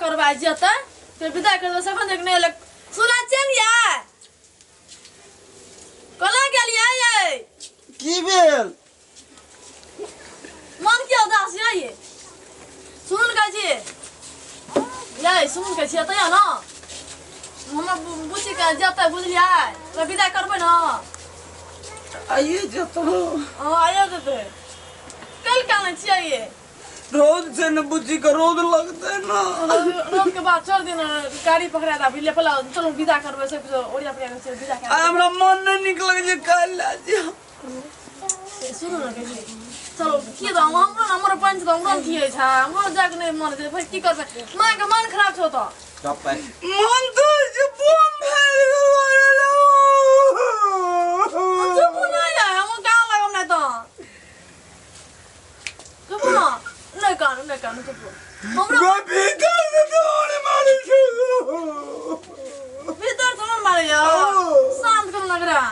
करवा जता ते विदा कर सब देखने लग सुना चलिया कला गेलिया ये की भेल मन के उदास ये सुन का जी ये सुन के छी त ना हम बुझी के जता बुझलिया तो विदा करबै ना आइए जतो आया जते कल काने छी ये रोज से न बुझी का रोज लगता है ना रोज के बाद 4 दिन गाड़ी पकड़ा था बिल्ले पला चलो विदा करबै से ओरिया पे से विदा कर हमरा मन नहीं निकल जे काल ला जा सुनो ना के चलो के द हमरो पंच द हमरो थिए छ हमरो जाग नै मन दे फेर की करबै मां के मन खराब छ त कप मन तो जे बम भेल चुप ना या हम गाँव लगम नै त चुप ना नहीं कान चुप हमरो भीतर से दौड़ मारे छु भीतर तो मारे या शांत करो लग रहा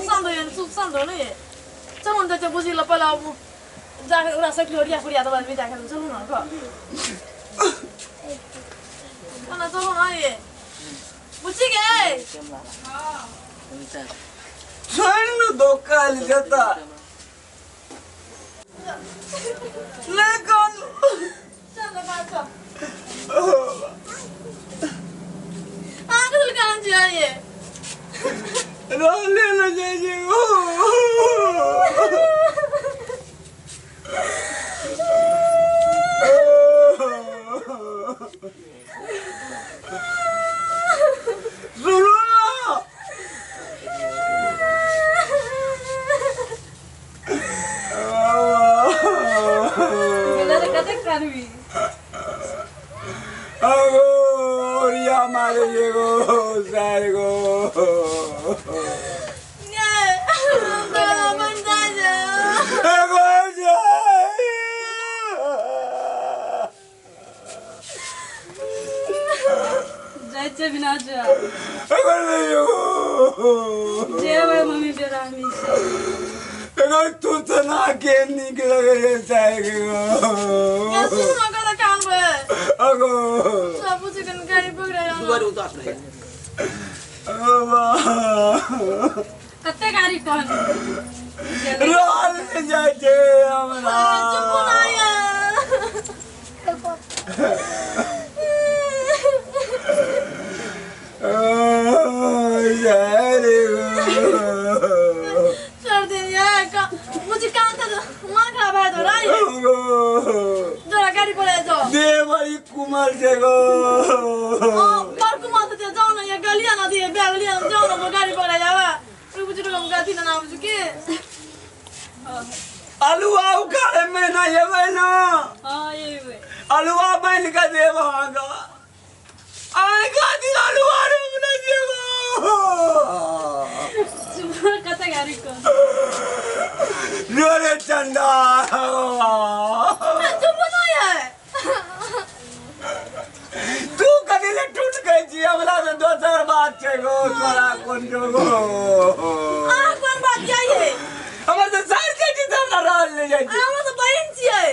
शांत है सुख शांत हो नहीं चलो ना जब बुझी ल पहला जाके उरा सकली ओरिया फुरिया तो बाद विदा कर चलो ना का ना चलो ना ये बुझी गए छोड़ न दो काल जता ले कौन चल बात आगे लगा चाहिए रोले न जाए सुनो ना कते करबी ओरिया मारे जेगो सारगो ये तो बंदा जा एगो जायचे बिना जा एगो जेवे मम्मी बेरामी एगो तू तो ना के निकल गए सारगो ये सुनो का कान बे अगो सब कुछ कन गाड़ी पकड़ा या दुबारा उतार रहे कते गाड़ी कौन रोल जाए छे हमरा चुप ना या चल दे या का मुझे काम था मन खराब है तो राय जरा गाड़ी पड़े जो दे भाई कुमार जेगो पर कुमार तो जाओ ना ये गलिया ना दिए गलिया ना जाओ ना वो गाड़ी पकड़ा जावा रुक बुझ रुक गाती ना नाम जुके अलुआ उखाड़े में ना ये ना हां ये वे अलुआ बन का देवागा आए गाती अलुआ रूम ना जेगो सुबह कते गाड़ी को रोरे चंदा चुप ना है तू कदी ले टूट गई जी हमरा से दोसर बात छे गो तोरा कोन जोगो कौन बात ये हमर से सार के जी हमरा रहल ले जाई हम तो बहन छिए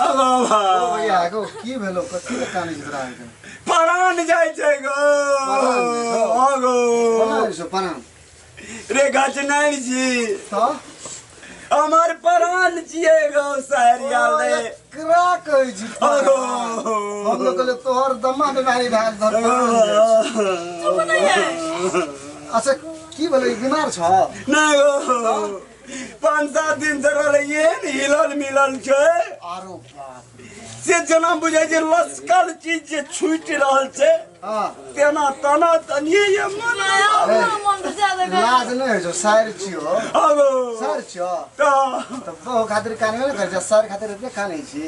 अगो ओ भैया आगो की भेलो कथि ले कानी जरा है परान जाय छे गो अगो बोला सो परान रे गाछ नहीं जी तो हमार परान छिए गो सहरिया ले करा कहि जी अगो हम लोग ले तोहर दम्मा बीमारी भाग धर चुप ना है अच्छा की भेलो बीमार छ नहीं गो 5-7 दिन से रहले ये हिलल मिलल छे आरो बाप से जना बुझे जे लसकल चीज जे छूट रहल छे हां तेना तना तनिए ये मन मन तो ज्यादा लाज नहीं जो शायर छियो अगो शायर छियो तो बहु खातिर कान में कर शायर खातिर इतने खाने छी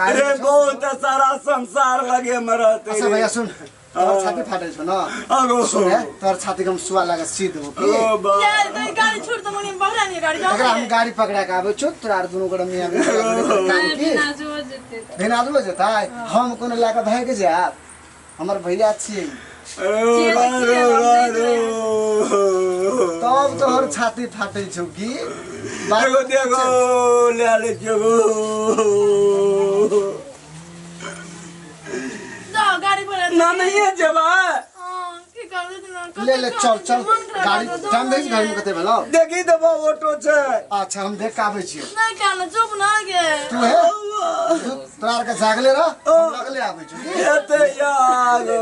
अरे बहुत सारा संसार लगे मरत अच्छा भैया सुन तोर छाती फाटल छ न अगो सुन तोर छाती कम सुवा लागे सीध हो के ओ बा यार तो गाड़ी छोड़ तो मनी बहरा नहीं गाड़ी जाओ अगर हम गाड़ी पकड़ा के आबे छु तोरा दुनु गड़ मियां में काम की ना जो जते बिना दुलो जता हम कोन लाके भाग जे आप हमर भैया छी तब तोहर छाती फाटै छौ की देखो देखो ले ले जगो जाओ गाड़ी पर ना नहीं है जबा की कर दे ना ले ले चल चल गाड़ी टाइम देख गाड़ी में कते भेलो देखी तो वो ऑटो छे अच्छा हम देख के आबै छियै नहीं कान चुप ना गे तू है तोरा के जागले रह हम लगले आबै छी एते यारो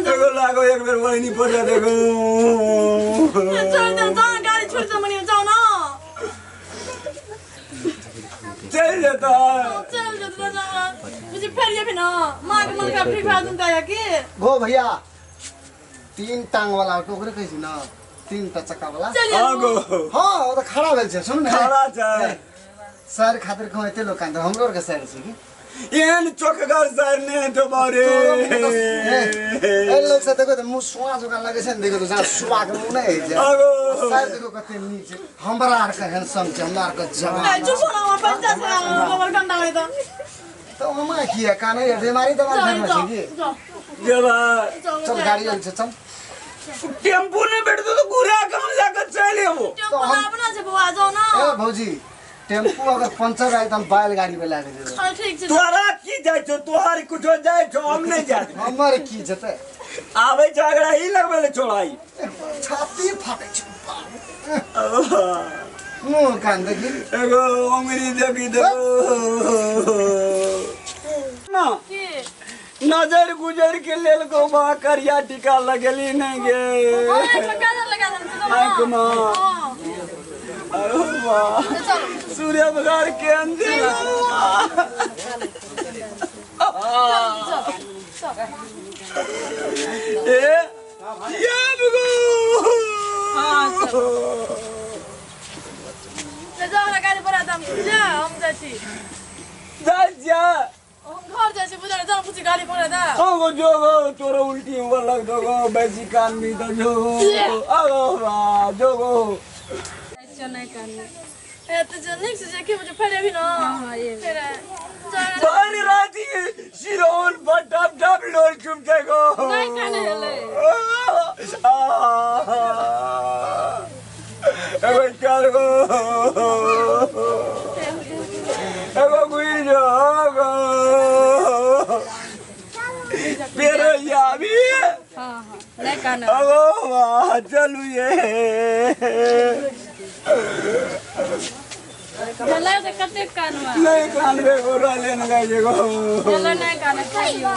देखो लागो एक बेर वही पड़ देखो चल चल जाओ गाड़ी छोड़ दे मनी जाओ ना चल जाता चल चल ना मुझे फिर ये भी ना मां के मन का फ्री फायर दूंगा या की गो भैया 3 टांग वाला ऑटो करे कैसी ना 3 टा चक्का वाला चलिए आगो हां ओ त खड़ा भेल छै सुन न खड़ा छै सर खातिर कहै एते लोग कांद हमरो के सर छै की एहन चोखगर सर ने तो बारे ए लोग से देखो त मुंह सुआ जका लगे छै देखो त सुआ के मुंह नहीं है आगो सर देखो कते नीचे हमरा आर के हैंडसम छै हमरा आर के जवान चुप ना 50 से कवर कंडा गई तो हमा की है काने बीमारी दवा घर में छै की जबा चल गाड़ी चल चल टेम्पू ने बैठ तो गुरा कहां जाकर चले वो तो अपना से बुआ जाओ ना ए भौजी टेम्पू अगर पंचर आए त हम बैलगाड़ी में लागे देबे ठीक छै तोरा की जाय छो तोहार कुछो जाय छो हम नहीं जाय हमर की जते आवे झगड़ा ही लगबे ले छोड़ाई छाती फाटे छै मुंह कान देखी एगो अंगरी देखी देखो ना की नजर गुजर के लेल को बा करिया टीका लगेली नहीं गे लगा दे आंख में अरे वाह सूर्य बगार के अंदर ए ये बगो जाओ ना गाड़ी पर आदम जा हम जाती जा हम घर जासी बुझा जाओ पूछी गाड़ी पर दा आगो जोगो तोरो उल्टी हुआ लग दोगो बैसी कान भी तो जोगो आगो वाह जोगो नहीं करनी ए तो जनिक से के मुझे फिर भी ना हां ये फिर बारी राती सिरोन पर डब डब लोल चुम जाएगो नहीं खाने ले एगो चल गो एगो गुई जोगो पेरो याबी हां हां नहीं खाना अगो वाह चलू ये चला से कते कानवा नहीं कान रे गोरा लेने गए जेगो चला नहीं खाना खाइयो